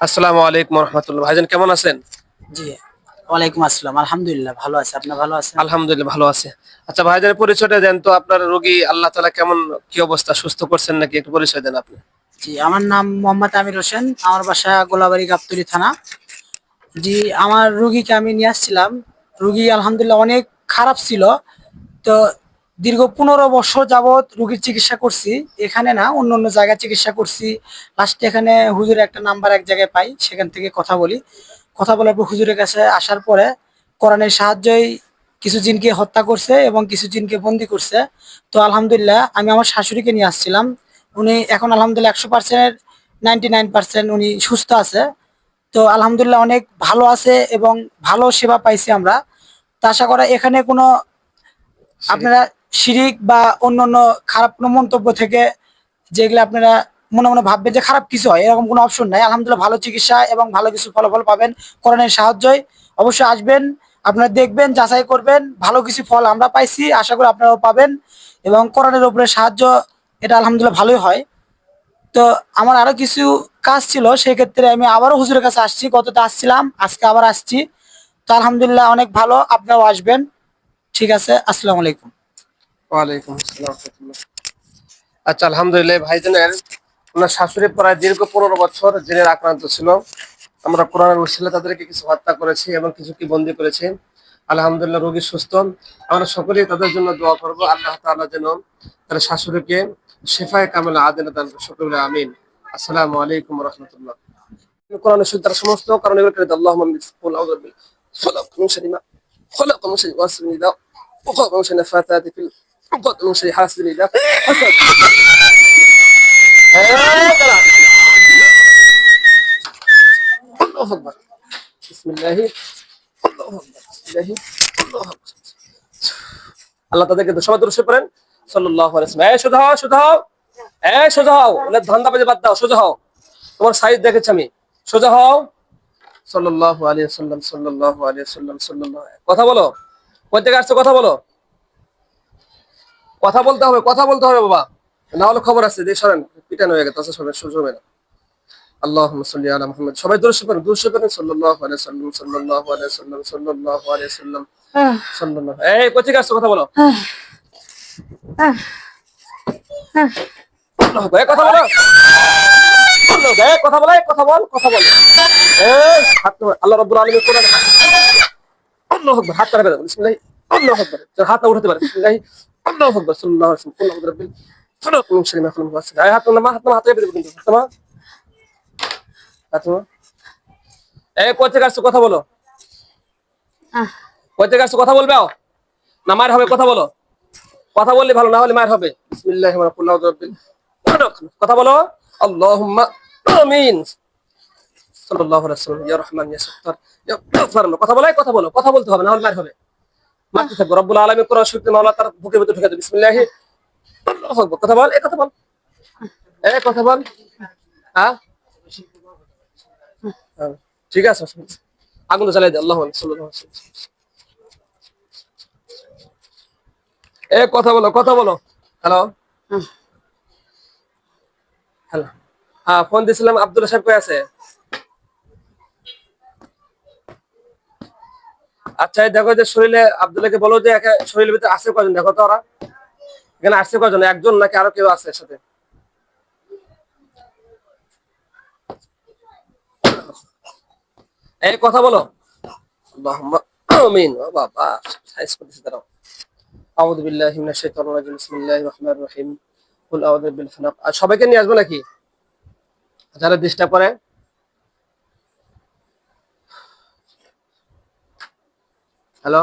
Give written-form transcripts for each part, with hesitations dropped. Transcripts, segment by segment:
আসসালামু আলাইকুম রহমতুল্লাহ। ভাইজান কেমন আছেন? জি, ওয়ালাইকুম আসসালাম। আলহামদুলিল্লাহ ভালো আছি। আপনি ভালো আছেন? আলহামদুলিল্লাহ ভালো আছে। আচ্ছা ভাইজানের পরিচয়টা দেন তো, আপনার রোগী আল্লাহ তাআলা কেমন, কি অবস্থা, সুস্থ করছেন নাকি, একটু পরিচয় দেন আপনি। জি, আমার নাম মোহাম্মদ আমির হোসেন। আমার বাসা গোলাবাড়ি গাবতলী থানা। জি, আমার রুগীকে আমি নিয়ে আসছিলাম। রুগী আলহামদুলিল্লাহ অনেক খারাপ ছিল। তো দীর্ঘ 15 বছর যাবৎ রুগীর চিকিৎসা করছি। এখানে না, অন্য অন্য জায়গায় চিকিৎসা করছি। লাস্টে এখানে হুজুরের একটা নাম্বার এক জায়গায় পাই, সেখান থেকে কথা বলি। কথা বলার পর হুজুরের কাছে আসার পরে কোরআনের সাহায্যেই কিছু জিনকে হত্যা করছে এবং কিছু জিনকে বন্দি করছে। তো আলহামদুলিল্লাহ আমি আমার শাশুড়িকে নিয়ে আসছিলাম। উনি এখন আলহামদুলিল্লাহ 100%, 99% উনি সুস্থ আছে। তো আলহামদুলিল্লাহ অনেক ভালো আছে এবং ভালো সেবা পাইছি আমরা। তো আশা করা এখানে কোনো শিরিক। আপনারা শিরিক বা অন্যান্য খারাপ কোনো মন্তব্য থেকে যেগুলো আপনারা মনে মনে ভাববেন যে খারাপ কিছু হয়, এরকম কোনো অপশন নাই। আলহামদুলিল্লাহ ভালো চিকিৎসা এবং ভালো কিছু ফলাফল পাবেন কোরআনের সাহায্যই। অবশ্যই আসবেন, আপনারা দেখবেন, যাচাই করবেন, ভালো কিছু ফল আমরা পাইছি, আশা করি আপনারাও পাবেন। এবং কোরআনের উপরে সাহায্য, এটা আলহামদুলিল্লাহ ভালোই হয়। তো আমার আরো কিছু কাজ ছিল, সেই ক্ষেত্রে আমি আবারও হুজুরের কাছে আসছি। গততে আসছিলাম, আজকে আবার আসছি। তো আলহামদুলিল্লাহ অনেক ভালো, আপনারাও আসবেন। ঠিক আছে, আসসালামু আলাইকুম। ওয়ালাইকুম আসসালাম রহমতুল্লাহ। আচ্ছা আলহামদুলিল্লাহ, ভাইজানের ওনার শাশুড়ি প্রায় দীর্ঘ 15 বছর জিনের আক্রান্ত ছিল। আমরা কোরআনের উসিলায় তাদেরকে কিছু হত্যা করেছি এবং কিছু কি বন্দি করেছি। আলহামদুলিল্লাহ রোগী সুস্থ। আমরা সকলেই তাদের জন্য দোয়া করবো, আল্লাহ তাআলা যেন তার শাশুড়িকে শিফায়ে কামিলা আদিলা দান করেন। সকলে আমিন। আসসালামু আলাইকুম রহমতুল্লাহ। কোরআনের সুতার সমস্ত কারণে আল্লাহুম্মা বিল আউযু বিল ফালাক মিন শাররি মা খালাক মিন শাররি গাসিকিন ইযা ওয়াকাব মিন শাররি নাফাথাতি ফিল উকাদ মিন শাররি হাসিদিন ইযা হাসাদ। দাঁড়া। আল্লাহু আকবার। বিসমিল্লাহি আল্লাহু আকবার। বিসমিল্লাহি আল্লাহু আকবার। আল্লাহ তাদেরকে সবাই দরুদ শরীফ পড়েন সাল্লাল্লাহু আলাইহি ওয়াসাল্লাম। এই সোজা হও, সোজা হও, এই সোজা হও, ওদের ধান্দাবাজি বাদ দাও, সোজা হও। তোমার সাইজ দেখেছি আমি, সোজা হও। সাল্লাল্লাহু আলাইহি ওয়াসাল্লাম, সাল্লাল্লাহু আলাইহি ওয়াসাল্লাম, সাল্লাল্লাহু। কথা বলো, কোথা থেকে আসছো, কথা বলো। কথা বলতে হবে, কথা বলতে হবে বাবা, না হলে খবর আছে যে সরেন, পিটানো হয়ে গেছে, সরেন, সহ্য হবে না। আল্লাহুম্মা সাল্লি আলা মুহাম্মদ। সবাই দরুদ শরীফ পড়েন, দরুদ শরীফ পড়েন সাল্লাল্লাহু আলাইহি ওয়াসাল্লাম, সাল্লাল্লাহু আলাইহি ওয়াসাল্লাম, সাল্লাল্লাহু আলাইহি ওয়াসাল্লাম, সাল্লাল্লাহু। এই কোথা থেকে আসছো, কথা বলো। আল্লাহু আকবার। এই কথা বলো, আল্লাহু আকবার। এই কথা বলো, এই কথা বল, কথা বল। এই হাত নামাও। আল্লাহ রাব্বুল আলামিন কোরআন। আল্লাহু আকবার। হাত নাড়া দেন, বিসমিল্লাহ। আল্লাহু আকবার। হাতটা উঠাতে পারে, বিসমিল্লাহ। আল্লাহু আকবার। সাল্লাল্লাহু আলাইহি ওয়াসাল্লাম। কুল আউযু বিরাব্বিল ফালাক মিন শাররি মা খালাক। এই হাত নামা, হাত নামা, হাতে বের কিন্তু হাত নামা, হাত নামা। এই কোথা থেকে আসছো, কথা বলো। কোথা থেকে আসছো, কথা বলবে না, মার হবে, কথা বলো। কথা বললে ভালো, না হলে মার হবে। বিসমিল্লাহির রহমানির রহিম। কথা বলো। আল্লাহুম্মা আমিন। সাল্লাল্লাহু আলাইহি ওয়াসাল্লাম। ইয়া রহমান ইয়া সাত্তার ইয়া গফফার। কথা বলো, কথা বলো, কথা বলতে হবে, না হলে মার হবে। মারতে থাকবো। রব্বুল আলামিন কোরআন শরীফে মাওলা তার বুকের ভিতরে ঢুকে দেবে। বিসমিল্লাহি আল্লাহু আকবার। কথা বল, এই কথা বল, এই কথা বল। হ্যাঁ হ্যাঁ, ঠিক আছে। আগুন জ্বালাই দে। আল্লাহু আকবার। সাল্লাল্লাহু আলাইহি ওয়াসাল্লাম। এই কথা বলো, কথা বলো। Hello, hello. হ্যাঁ, ফোন দিছিলাম, আব্দুল্লাহ সাহেব কই আছে? আচ্ছা এই দেখো যে শরীরে, আব্দুল্লাহকে বলো যে শরীরের ভিতরে আছে কয়জন, দেখো তো ওরা এখানে আসছে কয়জন, একজন নাকি আরো কেউ আছে এর সাথে। এই কথা বলো। আল্লাহুম্মা আমিন। ও বাবা, সাইজ করতেছে, দাঁড়াও। আউযু বিল্লাহি মিনাশ শাইতানির রাজিম। বিসমিল্লাহির রহমানির রহিম। কুল আউযু বিল ফালাক। আর সবাইকে নিয়ে আসবো নাকি, যারা ডিস্টার্ব করে? হ্যালো,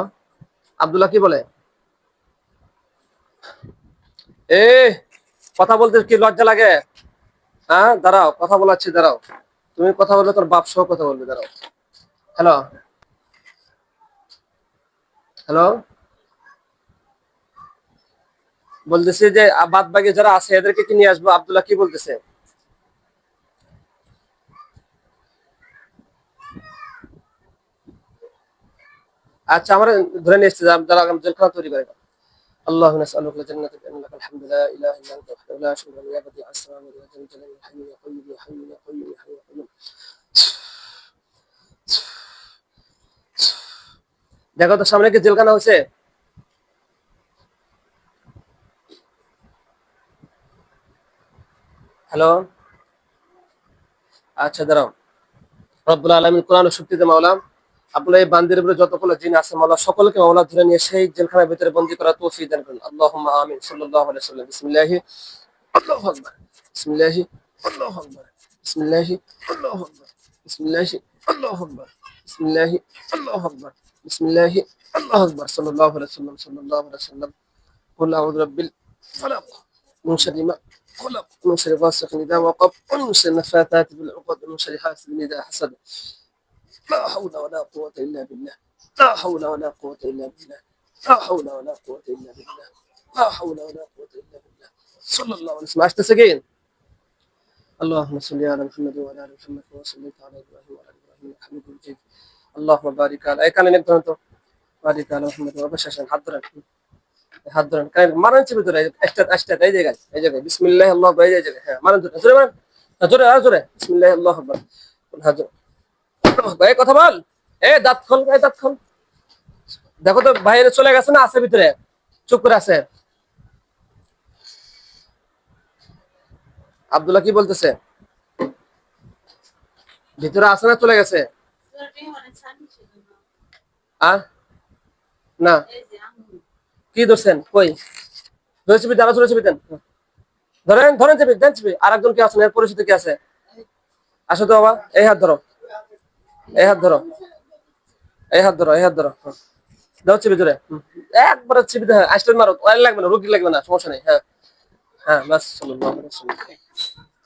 আব্দুল্লাহ কি বলে? এ কথা বলতে কি লজ্জা লাগে? হ্যাঁ দাঁড়াও, কথা বলাচ্ছি, দাঁড়াও। তুমি কথা বললে তোর বাপ সহ কথা বলবে, দাঁড়াও। Hello, hello. বলতেছি যে বাদ বাকি যারা আছে এদেরকে কি নিয়ে আসবো? আব্দুল্লাহ কি বলতেছে? আচ্ছা আমরা ধরে নিয়ে এসেছি, যারা জেলখানা তৈরি করে। اللهم نسألك الجنة بأنك الحمد لا إله إلا أنت وحده لا شريك لك يا بديع السماوات والأرض يا ذا الجلال والإكرام يا حي يا قيوم يا حي يا قيوم يا حي يا قيوم. দেখো তো সামনে কি জেলখানা হয়েছে? হ্যালো, আচ্ছা দাঁড়াও। রব্বুল আলামিন কোরআন ও শক্তিতে মাওলা আপনার এই বান্দির উপরে যতগুলো জিন আছে মাওলা সকলকে মাওলা ধরে নিয়ে সেই জেলখানার ভিতরে বন্দী করা তৌফিক দান করুন। আল্লাহুম্মা আমিন। সাল্লাল্লাহু আলাইহি ওয়াসাল্লাম। বিসমিল্লাহি আল্লাহু আকবার। বিসমিল্লাহি আল্লাহু আকবার। বিসমিল্লাহি আল্লাহু আকবার। বিসমিল্লাহি আল্লাহু আকবার। বিসমিল্লাহি আল্লাহু আকবার। বিসমিল্লাহি আল্লাহু আকবার। সাল্লাল্লাহু আলাইহি ওয়াসাল্লাম। সাল্লাল্লাহু আলাইহি ওয়াসাল্লাম। قل أعوذ برب الفلق من شر ما خلق من شر غاسق إذا وقب ومن شر النفاثات في العقد ومن شر حاسد إذا حسد لا حول ولا قوة إلا بالله لا حول ولا قوة إلا بالله لا حول ولا قوة إلا بالله لا حول ولا قوة إلا بالله صلى الله عليه وسلم. عشت سجين. اللهم صل على محمد وعلى آل محمد كما صليت على إبراهيم وعلى آل إبراهيم إنك حميد مجيد. اللهم بارك على أي كان نقدر أنت بارك على محمد وبشر عشان حضرك হাত ধরেন মারেন চেপে ধরে এই জায়গায় বিসমিল্লাহ আল্লাহ এই জায়গায় হ্যাঁ মারেন ধরে জোরে মারেন জোরে আর জোরে বিসমিল্লাহ আল্লাহ আকবার ভাই কথা বল দাঁত খোল দাঁত খোল দেখো তো বাইরে চলে গেছে না আছে ভিতরে চুপ করে আছে আব্দুল্লাহ কি বলতেছে ভিতরে আছে না চলে গেছে আর না কি ধরছেন কই ধরেছি দাঁড়া চলেছে দেন ধরেন ধরেন চেপে দেন চেপে আর একজন কি আছেন এর পরিচিত কি আছে আসো তো বাবা এই হাত ধরো এই হাত ধরো এই হাত ধরো এই হাত ধরো দাও চেপে ধরে একবার চেপে ধরে আসলে মারো অয়েল লাগবে না রুগী লাগবে না সমস্যা নেই হ্যাঁ হ্যাঁ বাস সাল্লাল্লাহু আলাইহি ওয়াসাল্লাম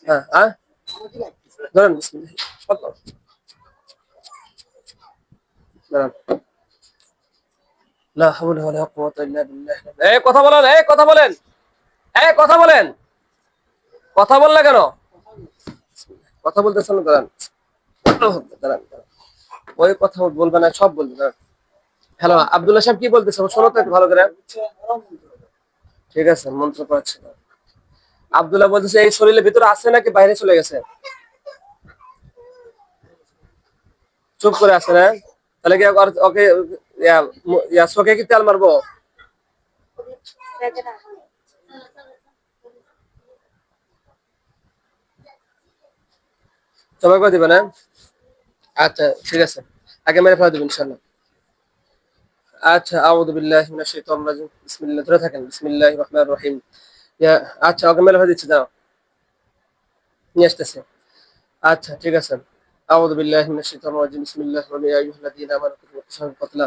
হ্যাঁ হ্যাঁ ধরেন বিসমিল্লাহ ধরেন লা হাওলা ওয়ালা কুওয়াতা ইল্লা বিল্লাহ এই কথা বলেন এই কথা বলেন এই কথা বলেন কথা বল না কেন কথা বলতেছেন দাঁড়ান দাঁড়ান ওই কথা বলবে না সব বলবে দাঁড়ান হ্যালো আব্দুল্লাহ সাহেব কি বলতেছে শোনো তো একটু ভালো করে ঠিক আছে মন্ত্র পড়াচ্ছে আব্দুল্লাহ বলতেছে এই শরীরের ভিতরে আছে নাকি বাইরে চলে গেছে চুপ করে আছে না তাহলে কি ওকে চোখে কি তেল মারবো জমা করে দিবেন আচ্ছা ঠিক আছে আগে মেরে ফেলা দেবেন ইনশাআল্লাহ আচ্ছা আউযু বিল্লাহি মিনাশ শাইতানির রাজিম বিসমিল্লাহ ধরে থাকেন বিসমিল্লাহির রহমানির রহিম আচ্ছা ওকে মেরে ফেলা দিচ্ছি দাও নিয়ে আসতেছে আচ্ছা ঠিক আছে أعوذ بالله من الشيطان الرجيم بسم الله الرحمن الرحيم يا أيها الذين آمنوا كتبوا القصاص القتل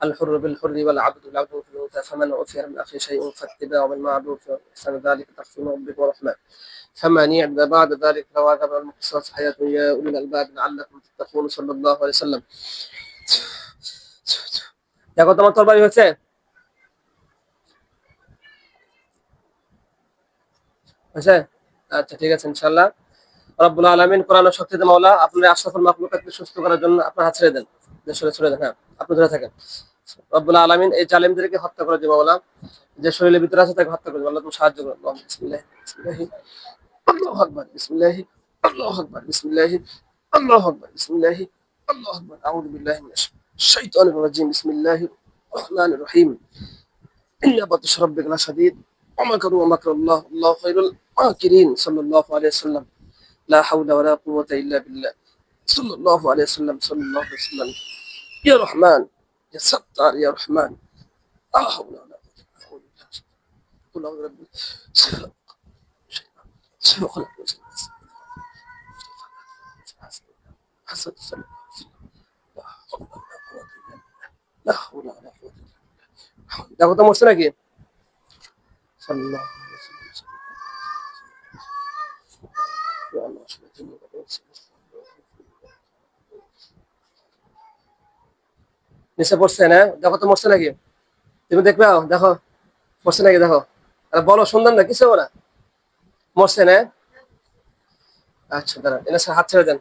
الحر بالحر والعبد بالعبد والأنثى فمن عفي من أخيه شيء فاتباع بالمعروف وإحسان ذلك تخفيف من ربك ورحمة فمن يعد بعد ذلك فواجب المقصاص حياة يا أولي الألباب لعلكم تتقون صلى الله عليه وسلم দেখো তোমার তরবারি হয়েছে হয়েছে আচ্ছা ঠিক আছে ইনশাআল্লাহ রব্বুল আলামিন কোরআন ও শক্তিতে মাওলা আপনার আশরাফুল মাখলুকাতকে সুস্থ করার জন্য আপনার হাত ছেড়ে দেন ছেড়ে দেন হ্যাঁ আপনি ধরে থাকেন রব্বুল আলামিন এই জালিমদেরকে হত্যা করে দিবেন মাওলা যে শরীরের ভিতরে আছে তাকে হত্যা করে দিবেন আল্লাহ তুমি সাহায্য করুন বিসমিল্লাহ বিসমিল্লাহ আল্লাহু আকবার বিসমিল্লাহ আল্লাহু আকবার বিসমিল্লাহ আল্লাহু আকবার বিসমিল্লাহ আল্লাহু আকবার আউযু বিল্লাহি মিনাশ শাইতানির রাজিম বিসমিল্লাহির রহমানির রহিম ইন্না বাতশ রাব্বিকা লাশাদীদ ওয়া মাকরু ওয়া মাকরুল্লাহ আল্লাহু খায়রুল মাকিরিন সাল্লাল্লাহু আলাইহি ওয়াসাল্লাম لا حول ولا قوة إلا بالله صلى الله عليه وسلم صلى الله عليه وسلم يا رحمن يا ستار يا رحمن لا حول ولا قوة إلا بالله قل أعوذ برب حسد لا حول ولا قوة إلا بالله দেখো তো মরছে নাকি সাল্লাল্লাহু আলাইহি ওয়াসাল্লাম নিচে পড়ছে না দেখো তো মরছে নাকি তুমি দেখবে দেখো মরছে নাকি দেখো আরে বলো সুন্দর না কিছু না মরছে না আচ্ছা দাঁড়ান এনে হাত ছেড়ে দেন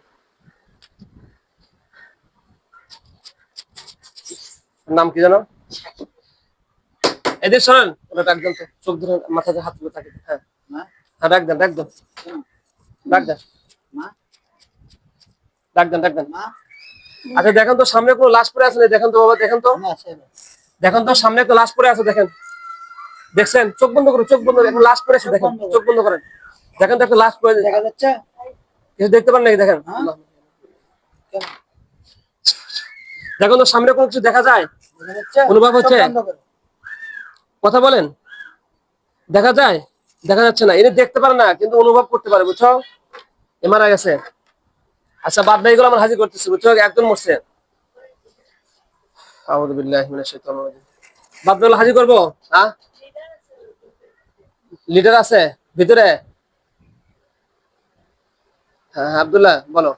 নাম কি জানো এদের শোনেন ওটা একদম তো চোখ ধরে মাথাতে হাত তুলে থাকে হ্যাঁ হ্যাঁ রাখ দেন রাখ দেন রাখ দেন ডাক দেন আচ্ছা দেখেন তো সামনে কোনো লাশ পড়ে আছে না, দেখেন তো বাবা, দেখেন তো, না, আছে। দেখেন তো সামনে একটা লাশ পড়ে আছে, দেখেন, দেখছেন? চোখ বন্ধ করুন, চোখ বন্ধ করুন, এখন লাশ পড়ে আছে, দেখেন, চোখ বন্ধ করেন, দেখেন তো একটা লাশ পড়ে আছে। দেখা যাচ্ছে? কিছু দেখতে পান নাকি? দেখেন, হ্যাঁ? কেন? দেখেন তো সামনে কোনো কিছু দেখা যায়, দেখা যাচ্ছে? অনুভব হচ্ছে? চোখ বন্ধ করো। কথা বলেন, দেখা যায়? দেখা যাচ্ছে না, এনে দেখতে পারে না কিন্তু অনুভব করতে পারে, বুঝছো? এ মারা গেছে। আচ্ছা বাদ বাকিগুলো আমরা হাজির করতেছি, বুঝছো? একজন মরছে। আউযু বিল্লাহি মিনাশ শাইতানির রাজিম। বাদ বাকিগুলো হাজির করবো? হ্যাঁ, লিডার আছে ভিতরে? হ্যাঁ হ্যাঁ, আব্দুল্লাহ বলো।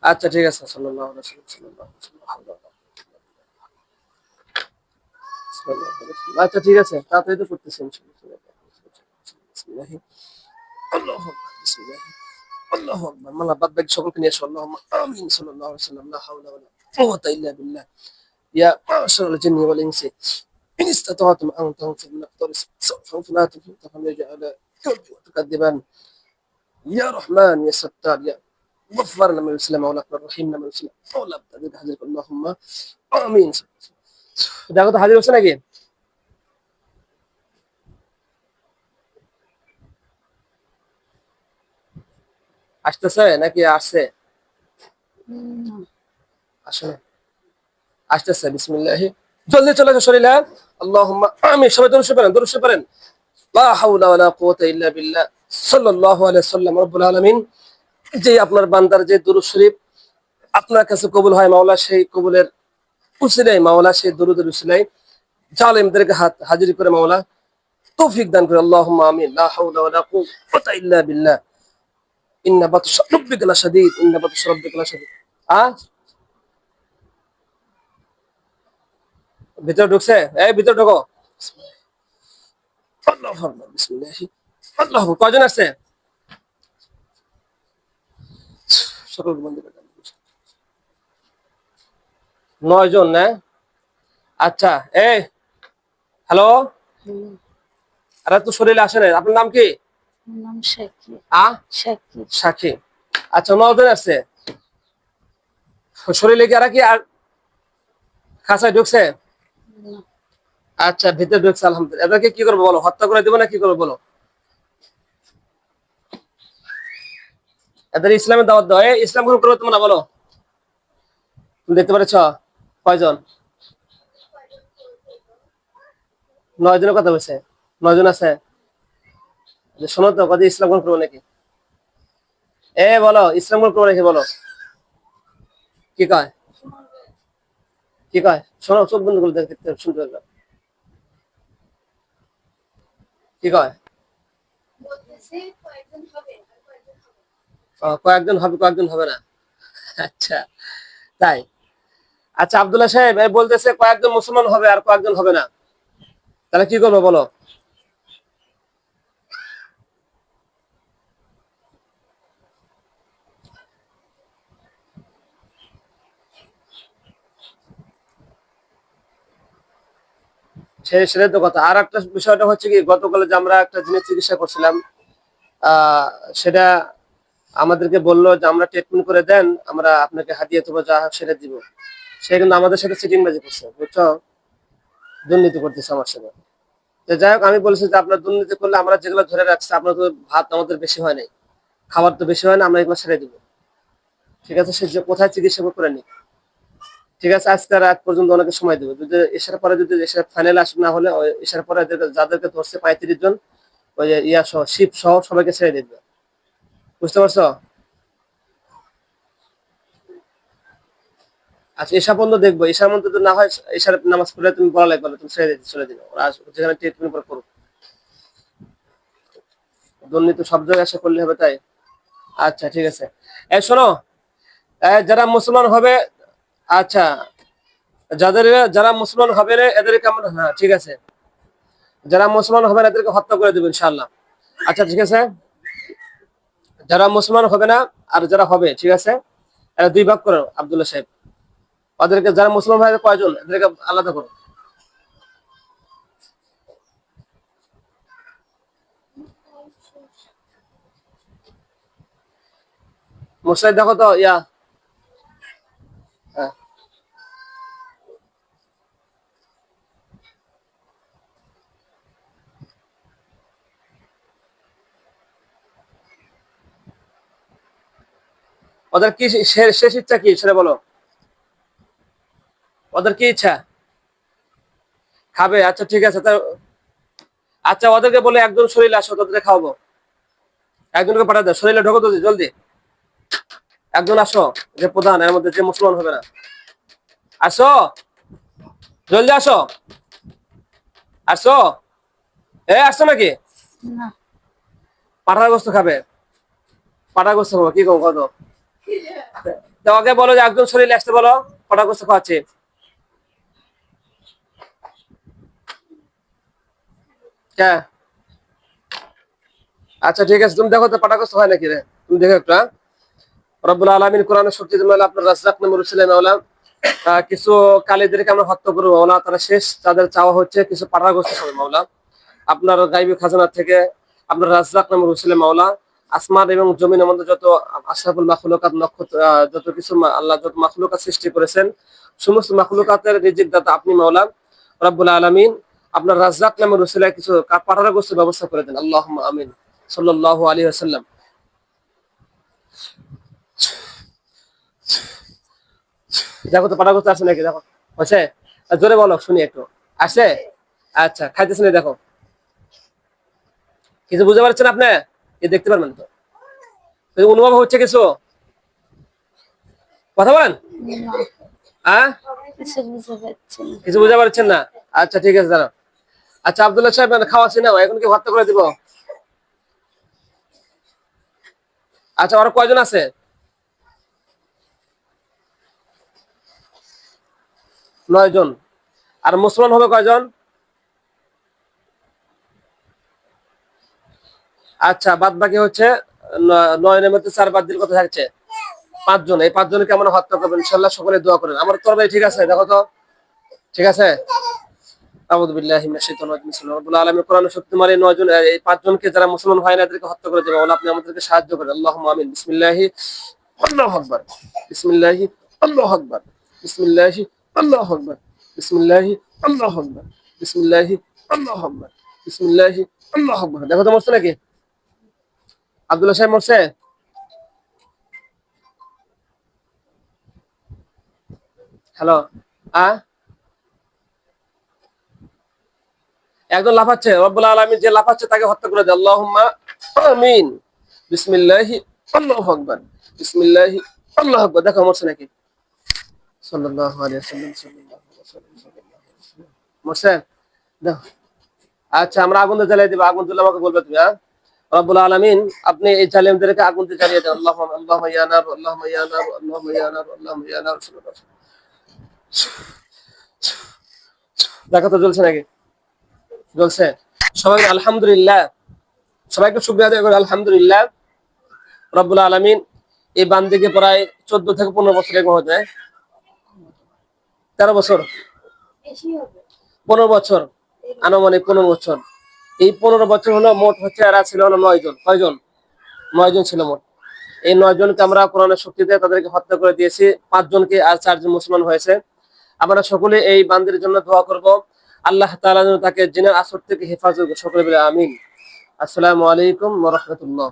আচ্ছা ঠিক আছে, সাল্লাল্লাহু আলাইহি ওয়াসাল্লাম, সাল্লাল্লাহু আলাইহি ওয়াসাল্লাম। আচ্ছা ঠিক আছে, তাড়াতাড়ি তো করতেছি ইনশাআল্লাহ। বিসমিল্লাহি, আল্লাহু আকবার, বিসমিল্লাহি, আল্লাহু আকবার। মালা বাদ বাকি সকলকে নিয়ে আসো, আল্লাহুম্মা আমিন, সাল্লাল্লাহু আলাইহি ওয়াসাল্লাম। লা হাওলা ওয়ালা কুওয়াতা ইল্লা বিল্লাহ। ইয়া মাশাআল জিন্নি ওয়াল ইনসি ইন ইসতাতা'তুম আন তানফুযু মিন aqtaris samawati فلا تنفذون على تكذبان يا رحمن يا ستار يا غفار لما يسلم مولاك الرحيم لما يسلم مولا بتعديد حضرتك اللهم امين। দেখো তো হাজির হচ্ছে নাকি? আসতেছে নাকি আসছে? আসলে আসতেছে। বিসমিল্লাহি, জলদি চলে আসো শরীরে। আল্লাহুম্মা আমিন। সবাই দরুদ শরীফ পড়েন, দরুদ শরীফ পড়েন। লা হাওলা ওয়ালা কুওয়াতা ইল্লা বিল্লাহ। সাল্লাল্লাহু আলাইহি ওয়াসাল্লাম। রব্বুল আলামিন যে আপনার বান্দার যে দরুদ শরীফ আপনার কাছে কবুল হয় মাওলা, সেই কবুলের উসিলায় মাওলা, সেই দরুদের উসিলায় জালেমদেরকে হাজির করে মাওলা তৌফিক দান করে। আল্লাহুম্মা আমিন। লা হাওলা ওয়ালা কুওয়াতা ইল্লা বিল্লাহ। ইন্না বাতশা রাব্বিকা লাশাদীদ, ইন্না বাতশা রাব্বিকা লাশাদীদ। ভিতরে ঢুকছে? এই ভিতরে ঢোকো। আল্লাহু আকবার, বিসমিল্লাহি, আল্লাহু আকবার। কয়জন আছে? সকল বন্ধু 9 জন না? আচ্ছা, এই হ্যালো, আরে তো শরীরে আসে না, আপনার নাম কি? নাম শাকির। আ শাকির। সাক্ষী। আচ্ছা 9 জন আছে শরীরে, কি আর কি আর খাসায় ঢুকছে? না, আচ্ছা ভিতরে ঢুকছে, আলহামদুলিল্লাহ। এদেরকে কি করবো বলো? হত্যা করে দেবো না কি করবো বলো? এদের ইসলামের দাওয়াত দাও। এই ইসলাম গ্রহণ করবো তোমরা, বলো। তুমি দেখতে পাচ্ছ কয়জন? 9 জনের কথা বলছে। 9 জন আছে। শোনো তো, কদি ইসলাম গ্রহণ করবো নাকি? এ বলো, ইসলাম গ্রহণ করবো নাকি বলো? কি কয়? কি কয়? শোনো, চোখ বন্ধ করে দেখতে শুনতে পারবে। কি কয়? কয়েকজন হবে, কয়েকজন হবে না। আচ্ছা তাই? আচ্ছা আব্দুল্লাহ সাহেব বলতেছে কয়েকজন মুসলমান হবে আর কয়েকজন হবে না, তাহলে কি করবো বলো? সেটাই তো কথা। আর একটা বিষয়টা হচ্ছে কি, গতকালে যে আমরা একটা জিনিস চিকিৎসা করছিলাম, আহ সেটা আমাদেরকে বললো যে আমরা ট্রিটমেন্ট করে দেন, আমরা আপনাকে হাতিয়ে দেবো, যা হোক সেটা দিব। সে কিন্তু আমাদের সাথে চিটিংবাজি করছে, বুঝছো? দুর্নীতি করতেছে আমার সাথে। তো যাই হোক, আমি বলছি যে আপনার দুর্নীতি করলে আমরা যেগুলো ধরে রাখছি, আপনার তো ভাত আমাদের বেশি হয় নাই, খাবার তো বেশি হয় না, আমরা এগুলো ছেড়ে দিব। ঠিক আছে, সে যে কোথায় চিকিৎসা করে নি। ঠিক আছে, আজকে রাত পর্যন্ত অনেকে সময় দেবে, যদি এসার পরে, যদি এসার ফাইনাল আসে না হলে এসার পরে যাদেরকে ধরছে 35 জন, ওই যে ইয়া সহ শিপ সহ সবাইকে ছেড়ে দিবে। বুঝতে পারছো? আচ্ছা এসা পর্যন্ত দেখবো, এসার মধ্যে যদি না হয়, এসার নামাজ পড়লে তুমি বলা লাগবে না, তুমি ছেড়ে দিতে চলে দিবে, ওরা যেখানে ট্রিটমেন্ট করে করুক। দুর্নীতি সব জায়গায় এসে করলে হবে তাই? আচ্ছা ঠিক আছে। শোনো, যারা মুসলমান হবে, আচ্ছা যাদের, যারা মুসলমান হবে না এদেরকে আমরা, হ্যাঁ ঠিক আছে, যারা মুসলমান হবে না এদেরকে হত্যা করে দেবো ইনশাআল্লাহ। আচ্ছা ঠিক আছে, যারা মুসলমান হবে না আর যারা হবে, ঠিক আছে, এরা 2 ভাগ করো আব্দুল্লাহ সাহেব। ওদেরকে, যারা মুসলমান হয় কয়জন, এদেরকে আলাদা করো। মুসাই দেখো তো ইয়া হ্যাঁ। ওদের কি শেষ ইচ্ছা কি সেটা বলো, ওদের কি ইচ্ছা? খাবে, আচ্ছা ঠিক আছে। আচ্ছা ওদেরকে বলে একজন শরীরে আসো, তোদের খাওয়াবো। একজনকে পাঠা দাও, শরীরে ঢোকো তো জলদি। একজন আসো, যে প্রধান এর মধ্যে, যে মুসলমান হবে না। আসো, জলদি আসো, আসো। আসছো নাকি? না। পাঠার গোস্ত খাবে, পাঠার গোস্ত খাবো, কি কম কত? তোমাকে বলো যে একজন শরীরে আসতে বলো, পাঠার গোস্ত খাওয়াচ্ছে। হ্যাঁ আচ্ছা ঠিক আছে, তুমি দেখো তো পাঠার গোস্ত হয় নাকি রে, তুমি দেখো একটা। রব্বুল আলামিন কোরআনের শক্তি মাওলা আপনার রাজ্জাক নামে রসুলের মাওলা কিছু কালীদেরকে আমরা হত্যা করবো মাওলা, তারা শেষ তাদের চাওয়া হচ্ছে কিছু পাঠার গোস্ত খাবে মাওলা। আপনার গাইবী খাজানা থেকে আপনার রাজ্জাক নামে রসুলের মাওলা আসমান এবং জমিনের মধ্যে যত আশরাফুল মাখলুকাত নক্ষত্র যত কিছু আল্লাহ যত মাখলুকাত সৃষ্টি করেছেন, সমস্ত মাখলুকাতের রিজিক দাতা আপনি মাওলা রব্বুল আলামিন। আপনার রাজ্জাক নামে রসুলের কিছু পাঠার গোস্তের ব্যবস্থা করে দেন, আল্লাহুম্মা আমিন। সাল্লাল্লাহু আলাইহি ওয়াসাল্লাম। দেখো তো পাঠার গোস্ত আছে নাকি, দেখো হচ্ছে, জোরে বলো শুনি একটু। আসে? আচ্ছা খাইতেছেন, দেখো কিছু বুঝতে পারছেন আপনি? এ দেখতে পারবেন তো, অনুভব হচ্ছে কিছু? কথা বলেন। না, হ্যাঁ কিছু বুঝতে পারছি না। কিছু বুঝতে পারছেন না? আচ্ছা ঠিক আছে দাঁড়াও। আচ্ছা আব্দুল্লাহ সাহেব খাওয়াছি না, এখন কি হত্যা করে দিব? আচ্ছা ওরা কয়জন আছে? নয় জন। আর মুসলমান হবে কয়জন? আচ্ছা বাদ বাকি হচ্ছে নয়নের মধ্যে 4 বাদ দিলে কত থাকছে? 5 জন। এই 5 জনকে আমরা হত্যা করবো ইনশাআল্লাহ, সকলে দোয়া করেন। আমার তরবারি ঠিক আছে, দেখো তো ঠিক আছে। আউযু বিল্লাহি মিনাশ শাইতানির রাজিম। বিসমিল্লাহির রহমানির রহিম। আলামিন কোরআন শক্তি মারে 9 জন, এই 5 জনকে যারা মুসলমান হয় না এদেরকে হত্যা করে দেবে আল্লাহ, আপনি আমাদেরকে সাহায্য করেন। আল্লাহুম্মা আমিন। বিসমিল্লাহি আল্লাহু আকবার, বিসমিল্লাহি আল্লাহু আকবার, বিসমিল্লাহি আল্লাহু আকবার, বিসমিল্লাহি আল্লাহু আকবার, বিসমিল্লাহি আল্লাহু আকবার, বিসমিল্লাহি আল্লাহু আকবার। দেখো তো মরছে নাকি? আব্দুল্লাহ সাহেব মরছে? হ্যালো, একজন লাফাচ্ছে, রব্বুল আলামিন যে লাফাচ্ছে তাকে হত্যা করে দেয়, আল্লাহুম্মা আমিন। বিসমিল্লাহি আল্লাহু আকবার, বিসমিল্লাহি আল্লাহু আকবার। দেখো মরছে নাকি? সাল্লাল্লাহু আলাইহি ওয়াসাল্লাম, সাল্লাল্লাহু আলাইহি ওয়াসাল্লাম। মরছে? দেখো। আচ্ছা আমরা আগুন দিয়ে জ্বালিয়ে দিব, আগুন দিলে আমাকে বলবে তুমি। রব্বুল আলামিন আপনি এই জালিমদেরকে আগুন দিয়ে জ্বালিয়ে দেন। আল্লাহুম্মা ইয়া নার, আল্লাহুম্মা ইয়া নার, আল্লাহুম্মা ইয়া নার, আল্লাহুম্মা ইয়া নার। দেখো তো জ্বলছে নাকি? জ্বলছে। সবাই আলহামদুলিল্লাহ, সবাইকে শুকরিয়া আদায় করে আলহামদুলিল্লাহ। রব্বুল আলামিন এই বান্দিকে প্রায় 14 থেকে 15 বছর এরকম হয়ে যায়, 13 বছর, 15 বছর, আনুমানিক 15 বছর। এই 15 বছর হলো মোট হচ্ছে, এরা ছিল হলো 9 জন। কয়জন? 9 জন ছিল মোট। এই 9 জনকে আমরা কোরআনের শক্তিতে তাদেরকে হত্যা করে দিয়েছি, 5 জনকে, আর 4 জন মুসলমান হয়েছে। আমরা সকলে এই বান্দির জন্য দোয়া করব, আল্লাহ তাআলা যেন তাকে জিনের আসর থেকে হেফাজত করে। সকলে বলে আমিন। আসসালামু আলাইকুম ওয়া রাহমাতুল্লাহ।